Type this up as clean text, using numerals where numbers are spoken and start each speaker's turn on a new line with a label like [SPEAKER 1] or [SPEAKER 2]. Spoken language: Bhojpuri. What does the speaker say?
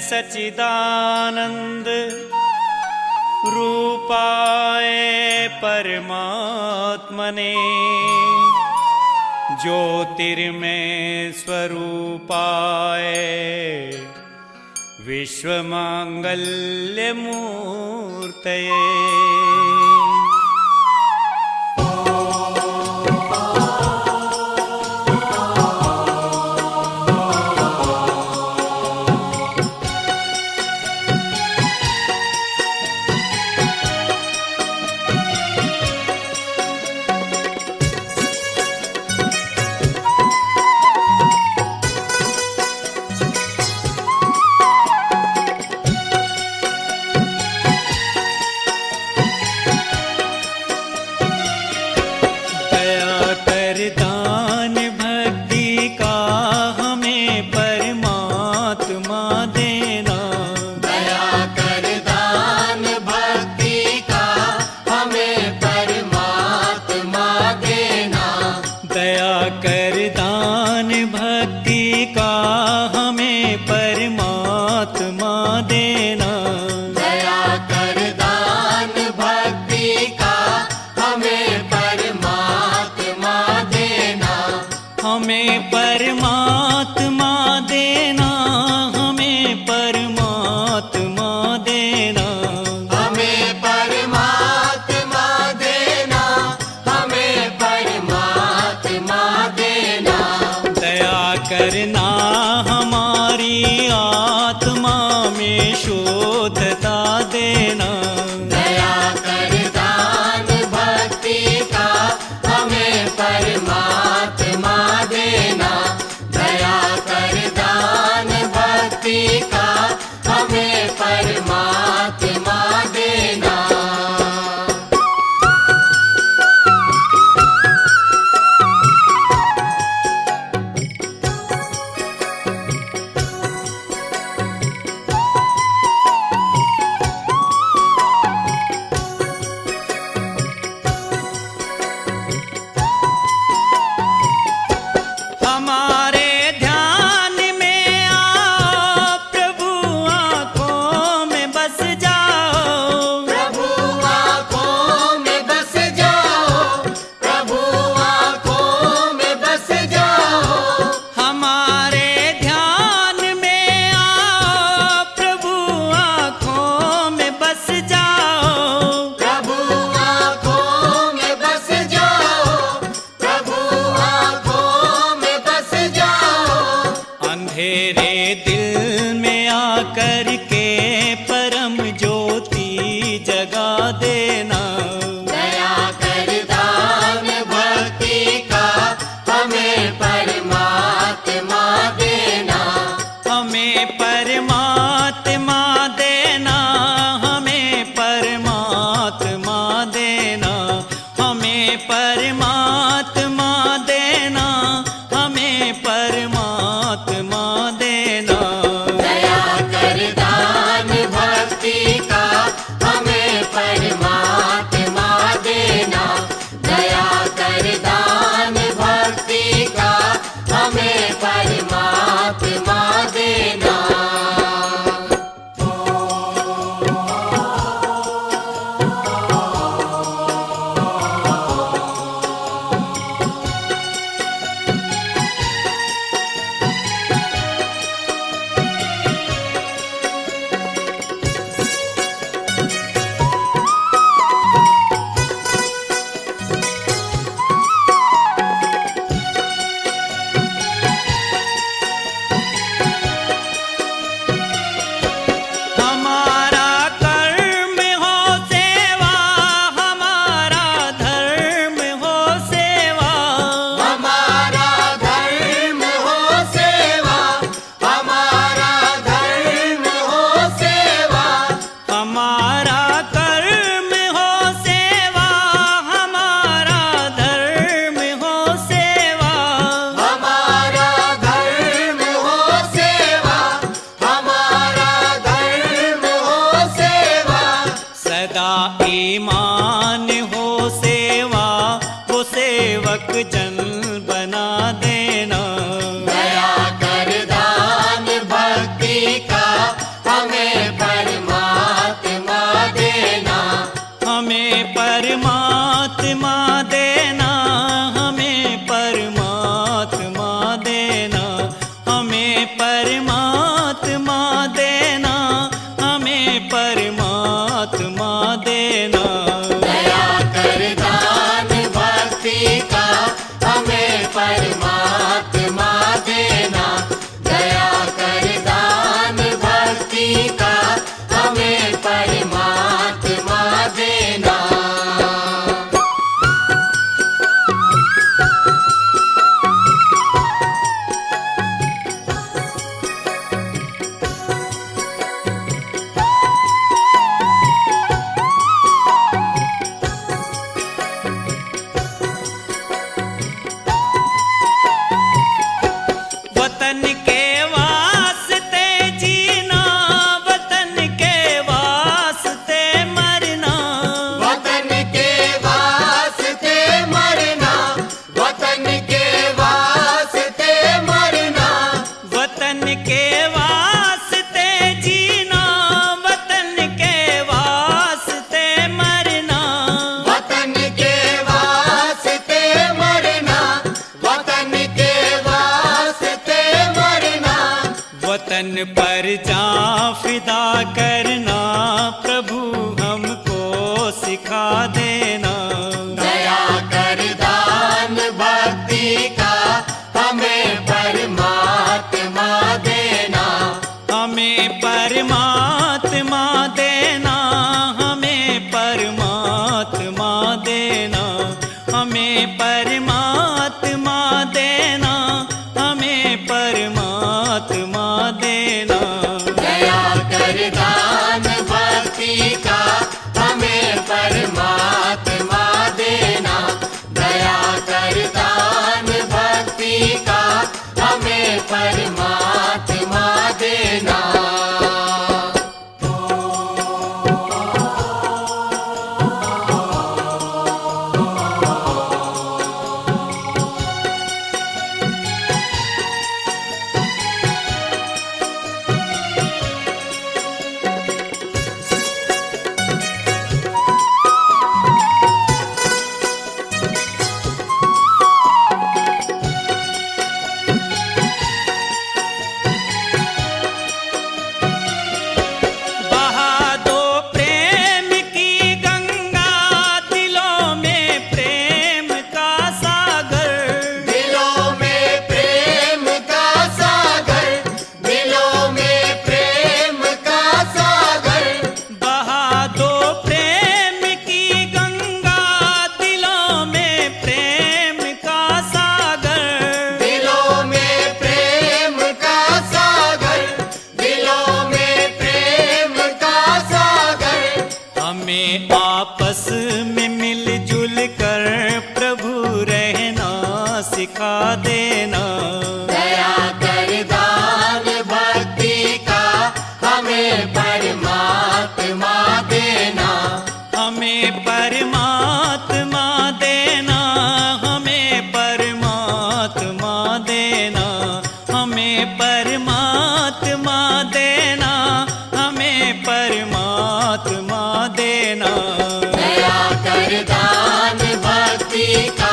[SPEAKER 1] सच्चिदानंद रूपाय परमात्मने ज्योतिर्मय स्वरूपाय विश्वमांगल्यमूर्तये। करना हमारी आत्मा में शुद्धता देना।
[SPEAKER 2] दया कर दान भक्ति का हमें परमात्मा देना। दया कर दान भक्ति का हमें परमात्मा देना।
[SPEAKER 1] अंधेरे दिल में आकर के परम ज्योति जगा देना।
[SPEAKER 2] दया कर दान भक्ति का हमें परमात्मा देना।
[SPEAKER 1] हमें परमात्मा देना। हमें परमात्मा देना। हमें परमात्मा देना। हमें परमात्मा देना।
[SPEAKER 2] दया कर दान भक्ति का हमें परमात्मा देना। दया कर दान भक्ति का हमें परमात्मा देना।
[SPEAKER 1] परमात्मा देना, हमें परमात्मा देना, हमें परमात्मा देना, हमें परमात्मा देना।
[SPEAKER 2] दया कर दान भक्ति का हमें परमात्मा देना, दया कर दान भक्ति का हमें परमात्मा देना।
[SPEAKER 1] वतन के वास्ते जीना, वतन के वास्ते मरना,
[SPEAKER 2] वतन के वास्ते मरना, वतन के वास्ते मरना,
[SPEAKER 1] वतन के वास्ते जीना, वतन के वास्ते मरना,
[SPEAKER 2] वतन के वास्ते मरना, वतन के वास्ते मरना।
[SPEAKER 1] वतन पर जान फिदा करना, प्रभु हमको सिखा देना।
[SPEAKER 2] दया कर दान भक्ति का हमें परमात्मा देना,
[SPEAKER 1] हमें परमात्मा देना, हमें परमात्मा देना, हमें परमात्मा देना, हमें परमात्मा देना।
[SPEAKER 2] दया कर दान भक्ति का हमें परमात्मा देना, दया कर दान भक्ति का हमें परमात्मा देना।
[SPEAKER 1] बहा दो प्रेम की गंगा, दिलों में प्रेम का सागर,
[SPEAKER 2] दिलों में प्रेम का सागर, दिलों में प्रेम का सागर।
[SPEAKER 1] बहा दो प्रेम की गंगा, दिलों में प्रेम का सागर,
[SPEAKER 2] दिलों में प्रेम का सागर, दिलों में प्रेम का सागर।
[SPEAKER 1] हमें आपस में मिलजुल कर प्रभु रहना सिखा देना।
[SPEAKER 2] दया कर दान भक्ति का हमें परमात्मा देना,
[SPEAKER 1] हमें परमात्मा देना, हमें परमात्मा देना, हमें परमात्मा देना, हमें परमात्मा देना।
[SPEAKER 2] दया कर दान भक्ति का